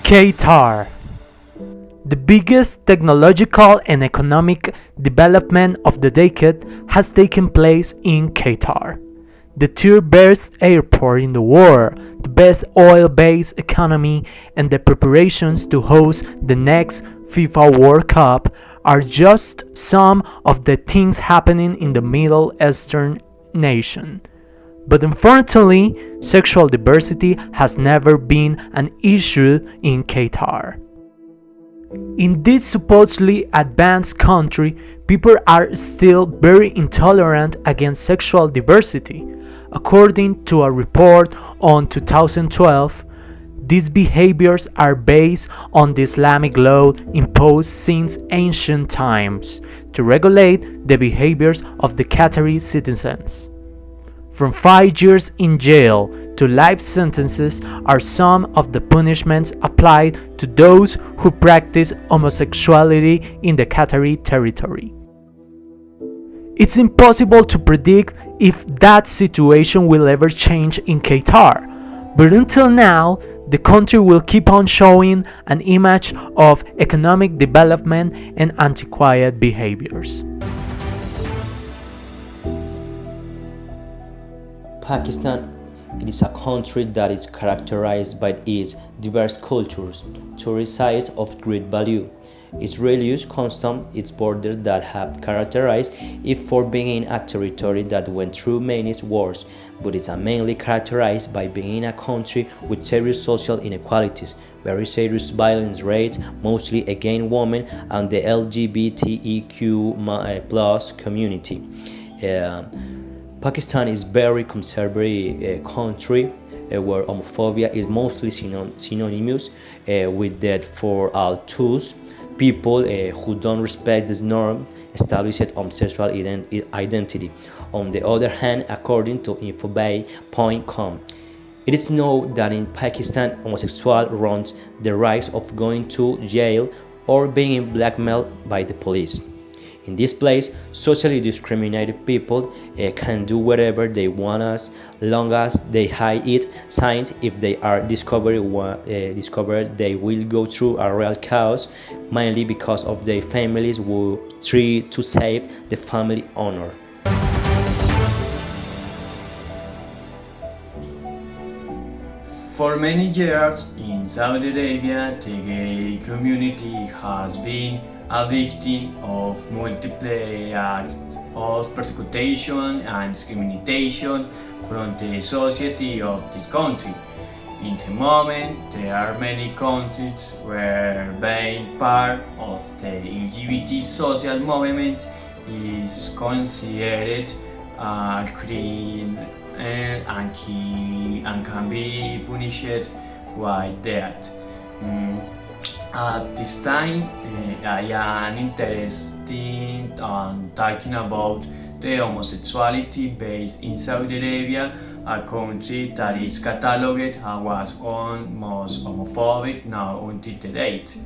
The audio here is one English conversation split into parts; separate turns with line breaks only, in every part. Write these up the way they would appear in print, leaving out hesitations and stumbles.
Qatar. The biggest technological and economic development of the decade has taken place in Qatar. The third best airport in the world, the best oil based economy, and the preparations to host the next FIFA World Cup are just some of the things happening in the Middle Eastern nation. But unfortunately, sexual diversity has never been an issue in Qatar. In this supposedly advanced country, people are still very intolerant against sexual diversity. According to a report on 2012, these behaviors are based on the Islamic law imposed since ancient times to regulate the behaviors of the Qatari citizens. From 5 years in jail to life sentences are some of the punishments applied to those who practice homosexuality in the Qatari territory. It's impossible to predict if that situation will ever change in Qatar, but until now, the country will keep on showing an image of economic development and antiquated behaviors.
Pakistan, it is a country that is characterized by its diverse cultures, tourist sites of great value, its religious customs, its borders that have characterized it for being a territory that went through many wars, but it's mainly characterized by being a country with serious social inequalities, very serious violence rates, mostly against women and the LGBTEQ plus community. Pakistan is very conservative country where homophobia is mostly synonymous with that for all tools. People who don't respect this norm established homosexual identity. On the other hand, according to infobay.com, it is known that in Pakistan, homosexual runs the risk of going to jail or being blackmailed by the police. In this place, socially discriminated people can do whatever they want as long as they hide it. Signs, if they are discovered, they will go through a real chaos, mainly because of their families who try to save the family honor.
For many years in Saudi Arabia, the gay community has been a victim of multiple acts of persecution and discrimination from the society of this country. In the moment, there are many countries where being part of the LGBT social movement is considered a crime and can be punished by death. At this time, I am interested in talking about the homosexuality based in Saudi Arabia, a country that is catalogued as one most homophobic now until the date.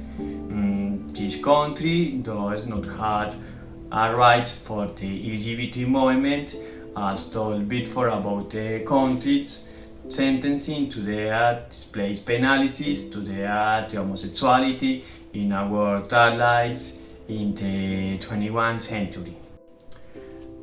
This country does not have a right for the LGBT movement, as told before about the country's sentencing to death displays penalties to death the homosexuality in a world that lies in the 21st century.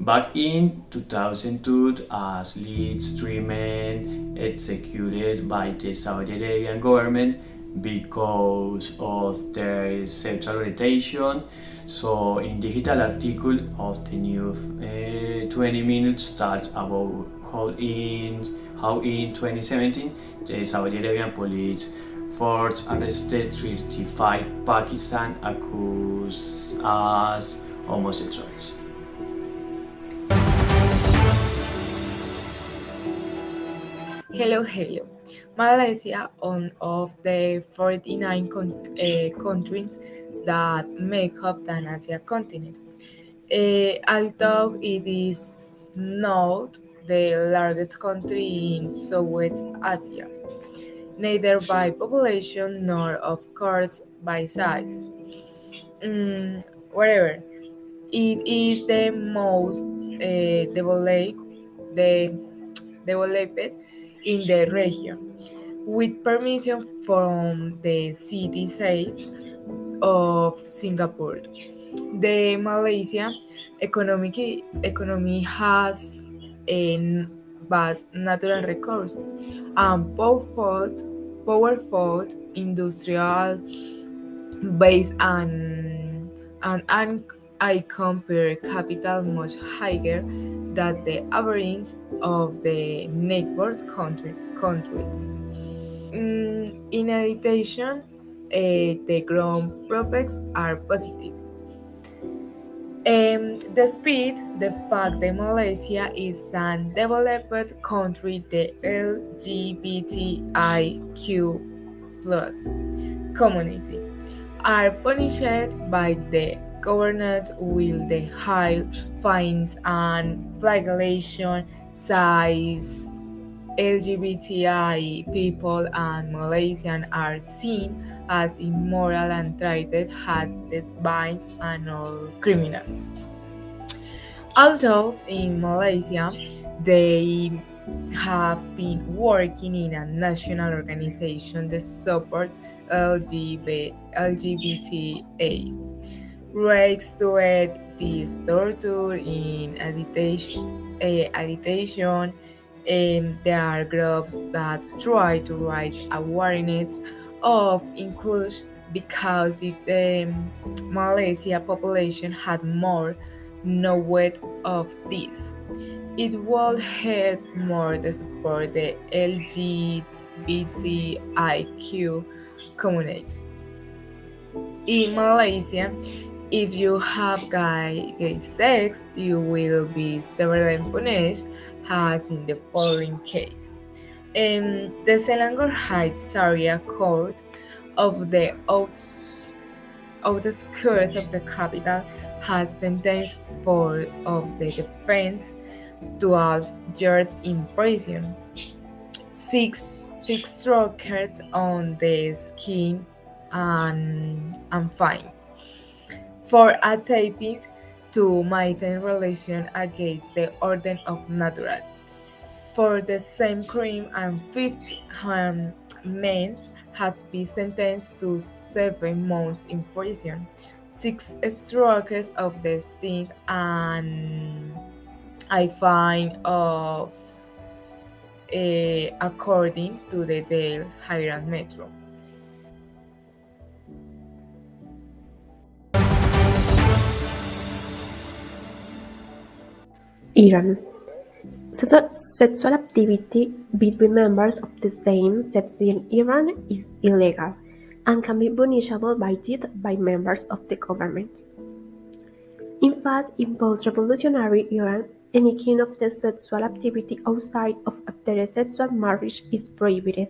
Back in 2002, as leads 3 men executed by the Saudi Arabian government because of their sexual orientation. So in digital article of the new 20 minutes starts about how in 2017 the Saudi Arabian police force arrested 35 Pakistan accused as homosexuals.
Hello. Malaysia, one of the 49 countries that make up the Asia continent. Although it is not the largest country in Southwest Asia, neither by population nor, of course, by size. Whatever, it is the most developed in the region, with permission from the citizens of Singapore. The Malaysia economy has a vast natural resource and powerful industrial base and I compare capital much higher than the average of the neighbored countries. In addition, the growth prospects are positive. Despite the fact that Malaysia is an developed country, the LGBTIQ plus community are punished by the government with the high fines and flagellation size. LGBTI people and Malaysian are seen as immoral and treated as desviants and or criminals. Although in Malaysia they have been working in a national organization that supports LGBTA rights to it, this torture in agitation. There are groups that try to raise awareness of inclusion because if the Malaysia population had more knowledge of this, it would help more to support the LGBTIQ community. In Malaysia, if you have gay sex, you will be severely punished, as in the following case. The Selangor Heights Area Court of the outskirts of the capital has sentenced four of the defendants to 12 years in prison, six strokes on the skin, and fine for attempting to maintain relation against the order of nature. For the same crime, and fifth men had been sentenced to 7 months in prison, six strokes of the sting, and a fine of according to the Dale Highland Metro.
Iran. Sexual activity between members of the same sex in Iran is illegal and can be punishable by death by members of the government. In fact, in post-revolutionary Iran, any kind of the sexual activity outside of heterosexual marriage is prohibited.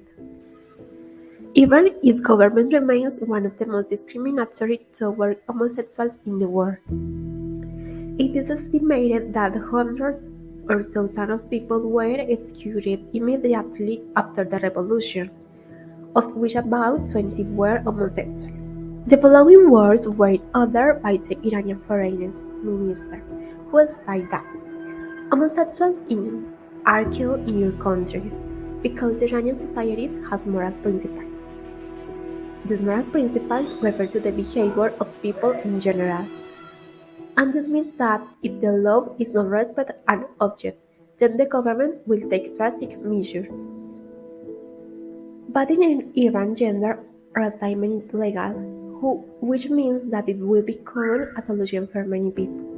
Iran's government remains one of the most discriminatory toward homosexuals in the world. It is estimated that hundreds or thousands of people were executed immediately after the revolution, of which about 20 were homosexuals. The following words were uttered by the Iranian foreign minister, who stated that homosexuals are killed in your country because the Iranian society has moral principles. These moral principles refer to the behavior of people in general. And this means that if the law is not respected an object, then the government will take drastic measures. But in Iran, gender reassignment is legal, which means that it will become a solution for many people.